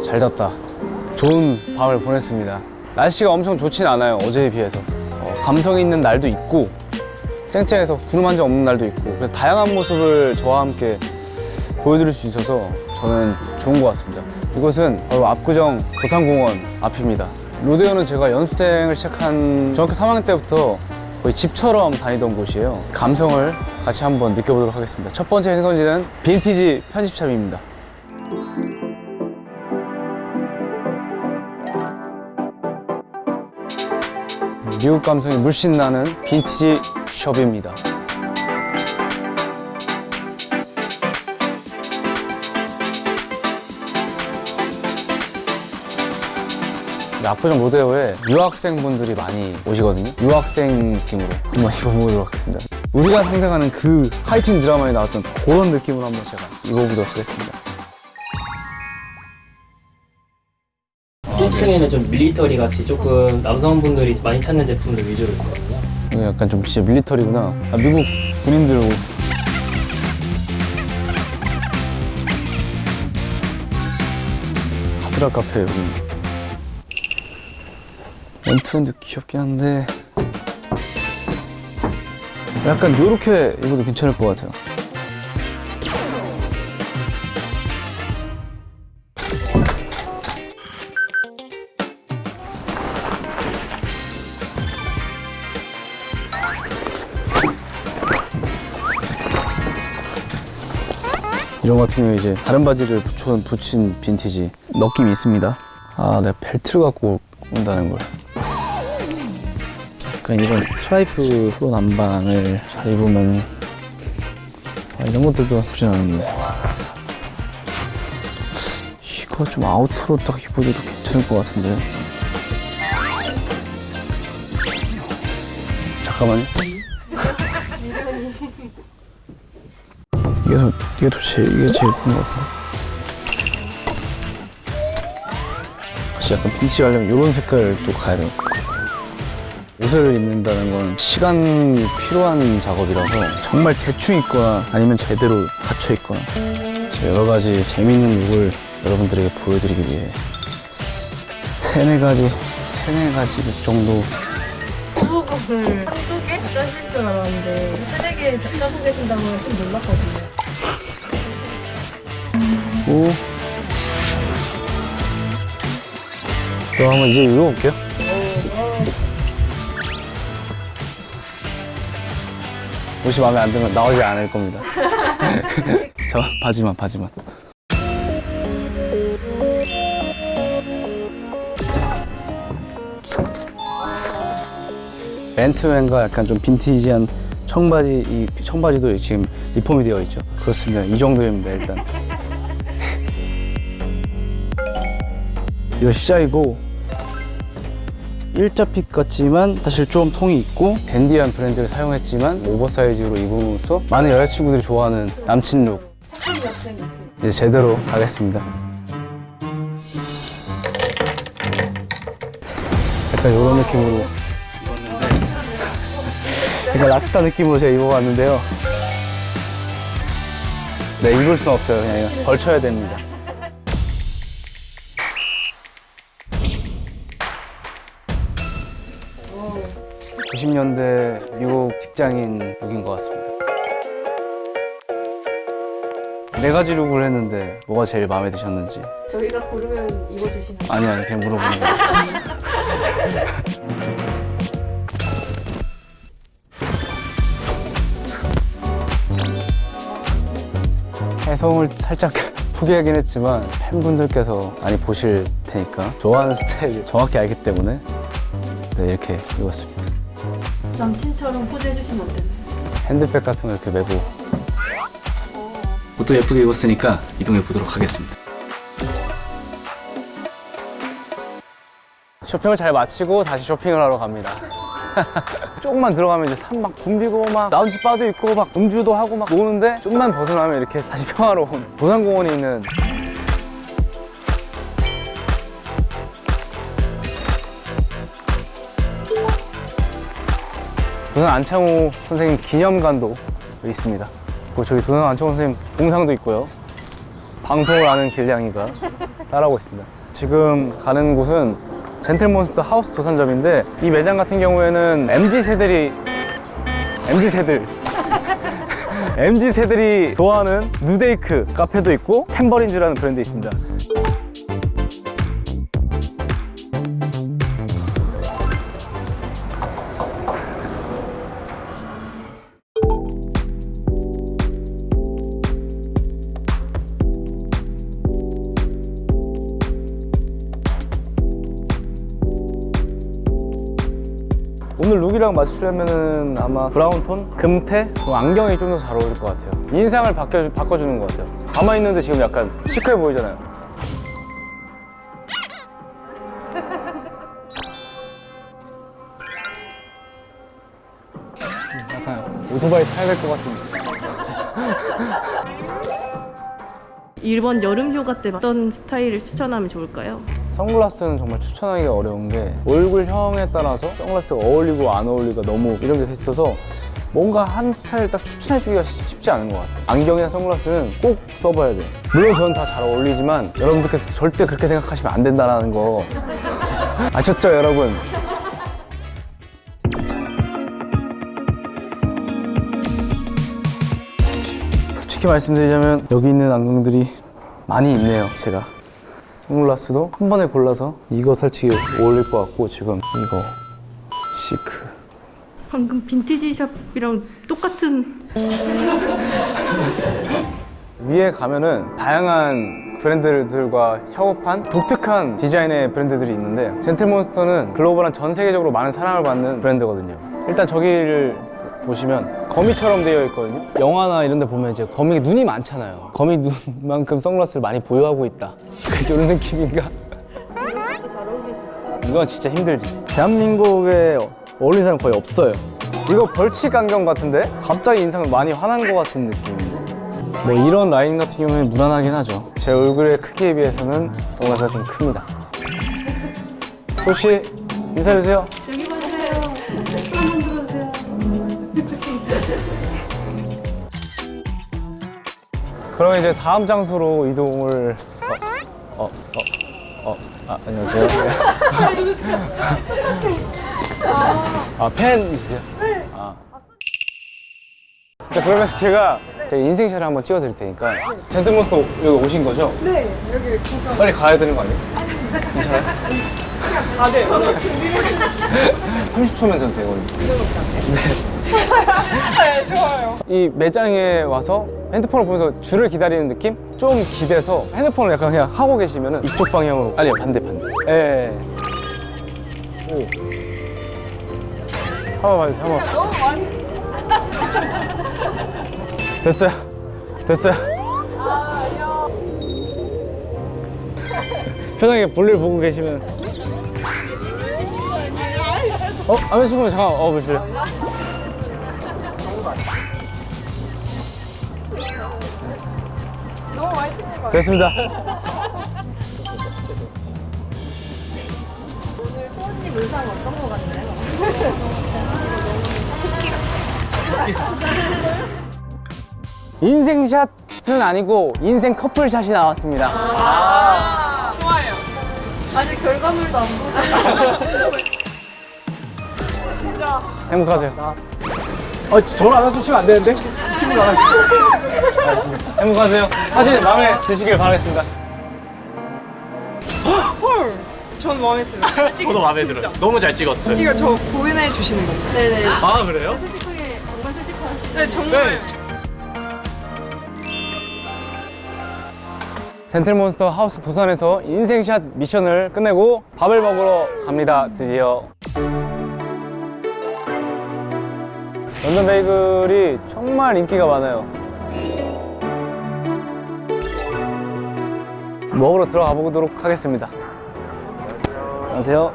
잘 잤다. 좋은 밤을 보냈습니다. 날씨가 엄청 좋진 않아요, 어제에 비해서. 감성 있는 날도 있고 쨍쨍해서 구름 한 점 없는 날도 있고, 그래서 다양한 모습을 저와 함께 보여드릴 수 있어서 저는 좋은 것 같습니다. 이곳은 바로 압구정 도산공원 앞입니다. 로데오는 제가 연습생을 시작한 중학교 3학년 때부터 거의 집처럼 다니던 곳이에요. 감성을 같이 한번 느껴보도록 하겠습니다. 첫 번째 행선지는 빈티지 편집샵입니다. 미국 감성이 물씬 나는 빈티지 숍입니다. 압구정 로데오에 유학생분들이 많이 오시거든요. 유학생 느낌으로 한번 입어보도록 하겠습니다. 우리가 상상하는 그 하이틴 드라마에 나왔던 그런 느낌으로 한번 제가 입어보도록 하겠습니다. 층에는 좀 밀리터리 같이 조금 남성분들이 많이 찾는 제품들 위주로 있거든요. 이거 약간 좀 진짜 밀리터리구나. 미국 군인들 옷. 하드락 카페 여기. 원투원도 귀엽긴 한데 약간 요렇게 입어도 괜찮을 것 같아요. 이런 것 같은 경우에 이제 다른 바지를 붙인 빈티지 느낌이 있습니다. 아, 내가 벨트를 갖고 온다는 걸. 약간 이런 스트라이프 프로 남방을 잘 입으면 이런 것들도 나쁘진 않은데 이거 좀 아우터로 딱 입어줘도 괜찮을 것 같은데. 잠깐만요. 이게 제일 예쁜 것 같아. 혹시 약간 빈티지 하려면 이런 색깔을 또 가야 돼요. 옷을 입는다는 건 시간이 필요한 작업이라서 정말 대충 입거나 아니면 제대로 갖춰 입거나 여러 가지 재미있는 룩을 여러분들에게 보여드리기 위해 세네 가지 룩 정도. 후보곡을 한두 개 짜실 줄 알았는데 3개 짜고 계신다고 좀 놀랐거든요. 오. 그럼 한번 이제 입어볼게요. 옷이 마음에 안 들면 나오지 않을 겁니다. 저 바지만. 벤트맨과 약간 좀 빈티지한 청바지, 이 청바지도 지금 리폼이 되어 있죠. 그렇습니다. 이 정도입니다, 일단. 이거 시작이고 일자 핏 같지만 사실 좀 통이 있고 댄디한 브랜드를 사용했지만 오버사이즈로 입음으로써 많은 여자친구들이 좋아하는 남친 룩. 착한 여학생 같은. 이제 제대로 가겠습니다. 약간 이런 느낌으로 입었는데 약간 락스타 느낌으로 제가 입어봤는데요. 네, 입을 수는 없어요. 그냥 이거 걸쳐야 됩니다. 오. 90년대 미국 직장인 룩인 것 같습니다. 4가지 룩을 했는데 뭐가 제일 마음에 드셨는지. 저희가 고르면 입어주시나요? 아니 그냥 물어보는 거예요. 해성을 살짝 포기하긴 했지만 팬분들께서 많이 보실 테니까 좋아하는 스타일을 정확히 알기 때문에 네, 이렇게 입었습니다. 남친처럼 포즈해주시면 안 되나요? 핸드백 같은 거 이렇게 메고 옷도 예쁘게 입었으니까 이동해 보도록 하겠습니다. 쇼핑을 잘 마치고 다시 쇼핑을 하러 갑니다. 조금만 들어가면 이제 산 막 붐비고 막 라운지 바도 있고 막 음주도 하고 막 노는데 좀만 벗어나면 이렇게 다시 평화로운 도산공원에 있는 도산 안창호 선생님 기념관도 있습니다. 그리고 저기 도산 안창호 선생님 동상도 있고요. 방송을 아는 길냥이가 따라오고 있습니다. 지금 가는 곳은 젠틀몬스터 하우스 도산점인데 이 매장 같은 경우에는 MZ세들이 좋아하는 누데이크 카페도 있고 템버린즈라는 브랜드 있습니다. 오늘 룩이랑 맞추려면은 아마 브라운톤, 금태, 안경이 좀 더 잘 어울릴 것 같아요. 인상을 바꿔주는 것 같아요. 가만히 있는데 지금 약간 시크해 보이잖아요. 약간 오토바이 타야 될 것 같은데. 이번 여름 휴가 때 어떤 스타일을 추천하면 좋을까요? 선글라스는 정말 추천하기가 어려운 게 얼굴형에 따라서 선글라스가 어울리고 안 어울리고 너무 이런 게 있어서 뭔가 한 스타일 딱 추천해주기가 쉽지 않은 것 같아요. 안경이나 선글라스는 꼭 써봐야 돼요. 물론 저는 다 잘 어울리지만 여러분들께서 절대 그렇게 생각하시면 안 된다는 거 아셨죠, 여러분? 솔직히 말씀드리자면 여기 있는 안경들이 많이 있네요. 제가 선글라스도 한 번에 골라서 이거 설치 어울릴 것 같고, 지금 이거 시크. 방금 빈티지 샵이랑 똑같은. 위에 가면은 다양한 브랜드들과 협업한 독특한 디자인의 브랜드들이 있는데 젠틀몬스터는 글로벌한 전 세계적으로 많은 사랑을 받는 브랜드거든요. 일단 저기를 보시면 거미처럼 되어 있거든요. 영화나 이런 데 보면 이제 거미 눈이 많잖아요. 거미 눈만큼 선글라스를 많이 보유하고 있다. 이런 느낌인가? 이건 진짜 힘들지. 대한민국에 어울리는 사람 거의 없어요. 이거 벌칙 안경 같은데? 갑자기 인상을 많이 화난 것 같은 느낌. 뭐 이런 라인 같은 경우는 무난하긴 하죠. 제 얼굴의 크기에 비해서는 선글라스가 좀 큽니다. 소씨 인사해주세요. 여기 보세요. 한번 들어주세요. 그럼 이제 다음 장소로 이동을. 안녕하세요. 팬 있으세요? 네. 그러면 제가 인생샷을 한번 찍어드릴 테니까. 젠틀몬스터 여기 오신 거죠? 네, 여기 빨리 가야 되는 거 아니에요? 괜찮아요? 네. 30초면 전 되거든요. 네, 좋아요. 이 매장에 와서 핸드폰을 보면서 줄을 기다리는 느낌? 좀 기대서 핸드폰을 약간 그냥 하고 계시면은 이쪽 방향으로. 아니요, 반대. 예. 오. 한번 봐주세요, 한번. 너무 많이. 됐어요. 아니요. 편하게 볼일 보고 계시면. 안면수분 잠깐 보실래요? 너무 많이 찍는 거 됐습니다. 오늘 소원님 의상 어떤 거 같나요? 인생샷은 아니고 인생 커플샷이 나왔습니다. 좋아요. 아직 결과물도 안 보고. 진짜. 행복하세요. 전화 안 해주시면 안 되는데? 친구를 안 하시고. 알겠습니다. 행복하세요. 사진 마음에 드시길 바라겠습니다. 헐. 전 마음에 들어요. 저도 마음에 들어요. 너무 잘 찍었어요. 이거 저 고민해 주시는 거예요? 네네. 아, 그래요? 솔직하게 정말 솔직하시죠. 네, 정말. 젠틀몬스터 하우스 도산에서 인생샷 미션을 끝내고 밥을 먹으러 갑니다. 드디어. 런던 베이글이 정말 인기가 많아요. 먹으러 들어가 보도록 하겠습니다. 안녕하세요.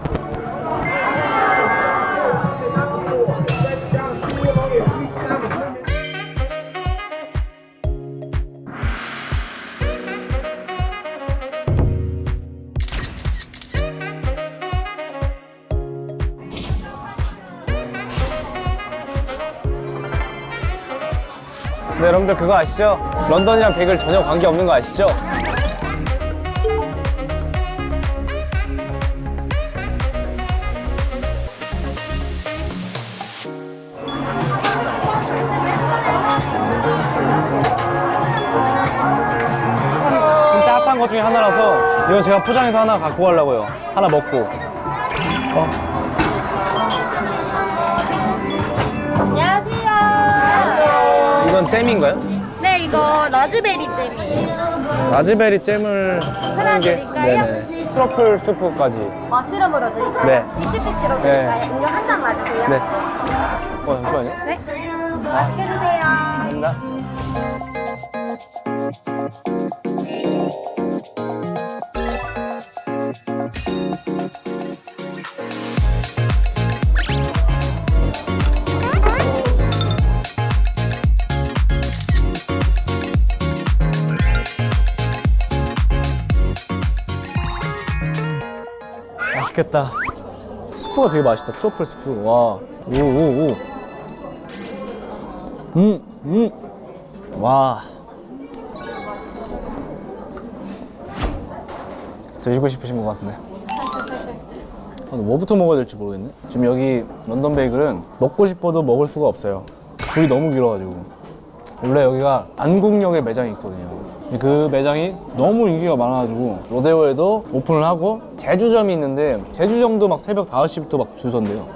네, 여러분들 그거 아시죠? 런던이랑 베이글 전혀 관계없는 거 아시죠? 이건 제가 포장해서 하나 갖고 가려고요. 하나 먹고. 안녕하세요. 이건 잼인가요? 네, 이거 라즈베리 잼이에요. 라즈베리 잼을 하나 드릴까요? 네네. 트러플 수프까지. 머쉬룸으로 드릴까요? 네. 피치피치로 네. 드릴까요? 음료 한 잔 맞으세요? 네. 잠시만요. 네. 맛있게 드세요. 감사합니다. 맛있겠다. 스프가 되게 맛있다. 트러플 스프. 와. 오. 와. 드시고 싶으신 것 같은데. 뭐부터 먹어야 될지 모르겠네. 지금 여기 런던 베이글은 먹고 싶어도 먹을 수가 없어요. 줄이 너무 길어가지고. 원래 여기가 안국역에 매장이 있거든요. 그 매장이 너무 인기가 많아가지고 로데오에도 오픈을 하고 제주점이 있는데 제주점도 막 새벽 5시부터 막 줄 선대요.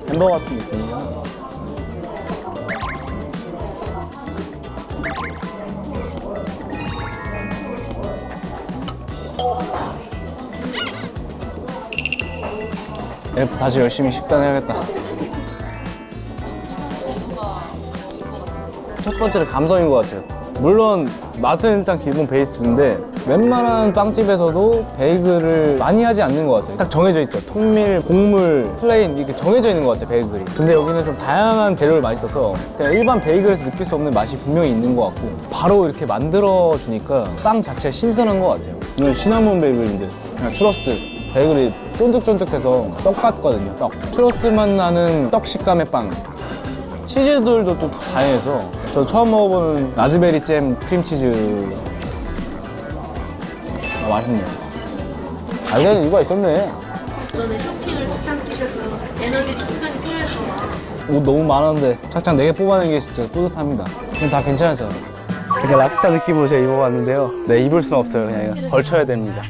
햄버거 같은 느낌이야. 내일부터 다시 열심히 식단해야겠다. 첫 번째는 감성인 것 같아요. 물론 맛은 일단 기본 베이스인데 웬만한 빵집에서도 베이글을 많이 하지 않는 것 같아요. 딱 정해져 있죠. 통밀, 곡물, 플레인 이렇게 정해져 있는 것 같아요, 베이글이. 근데 여기는 좀 다양한 재료를 많이 써서 그냥 일반 베이글에서 느낄 수 없는 맛이 분명히 있는 것 같고 바로 이렇게 만들어 주니까 빵 자체가 신선한 것 같아요. 이건 시나몬 베이글인데 그냥 추러스 베이글이 쫀득쫀득해서 떡 같거든요, 떡. 추러스 맛 나는 떡 식감의 빵. 치즈들도 또 다양해서 저 처음 먹어보는 라즈베리 잼 크림치즈. 맛있네요. 알려는 이유가 있었네. 전에 쇼핑을 스탑 뛰셔서 에너지 충전이 소요했잖아. 옷 너무 많았는데 착장 4개 뽑아낸 게 진짜 뿌듯합니다. 그럼 다 괜찮았잖아요. 이렇게 락스타 느낌으로 제가 입어봤는데요. 네, 입을 수는 없어요. 그냥 이거 걸쳐야 됩니다.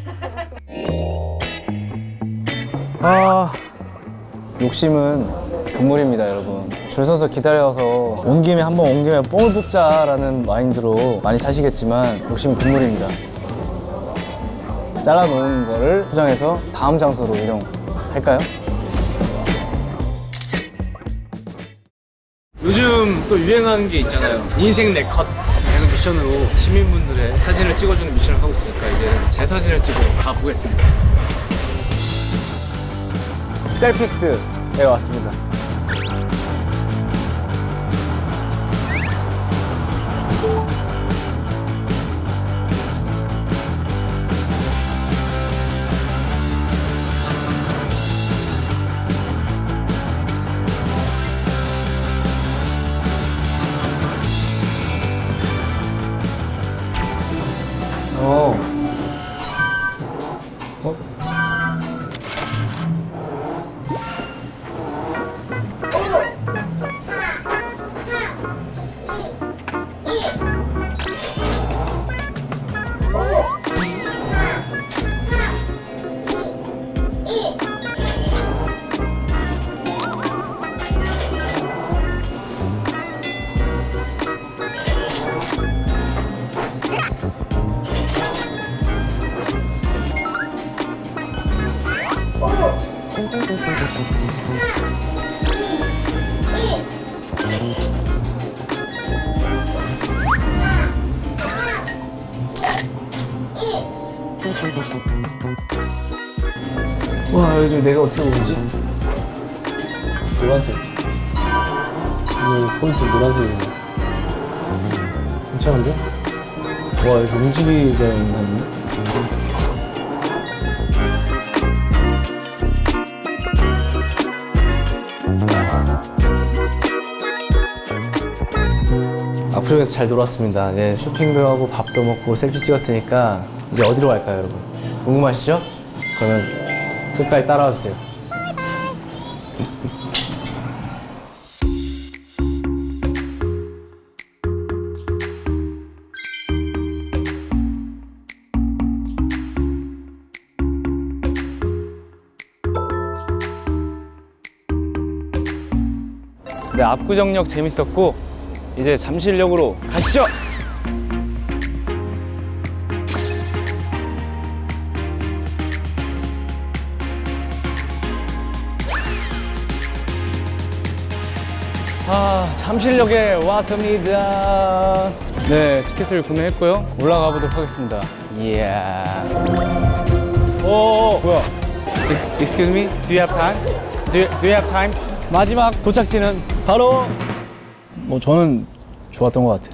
욕심은 금물입니다, 여러분. 줄 서서 기다려서 온 김에 한번 온 김에 뽕을 뽑자라는 마인드로 많이 사시겠지만 욕심은 금물입니다. 잘라놓은 거를 포장해서 다음 장소로 이동할까요? 요즘 또 유행하는 게 있잖아요. 인생 네컷. 계속 미션으로 시민분들의 사진을 찍어주는 미션을 하고 있으니까 이제 제 사진을 찍으러 가보겠습니다. 셀픽스에 왔습니다. 와, 요즘 내가 어떻게 보이지? 노란색. 이거 포인트 노란색이네. 괜찮은데? 와, 이렇게 움직이게 있네. 압구정에서 잘 놀았습니다. 네, 쇼핑도 하고 밥도 먹고 셀피 찍었으니까 이제 어디로 갈까요, 여러분? 궁금하시죠? 그러면 끝까지 따라와 주세요. 네, 압구정역 재밌었고 이제 잠실역으로 가시죠. 잠실역에 왔습니다. 네, 티켓을 구매했고요. 올라가 보도록 하겠습니다. 이야. 오, 뭐야? Excuse me, do you have time? Do you have time? 마지막 도착지는 바로 저는 좋았던 것 같아요.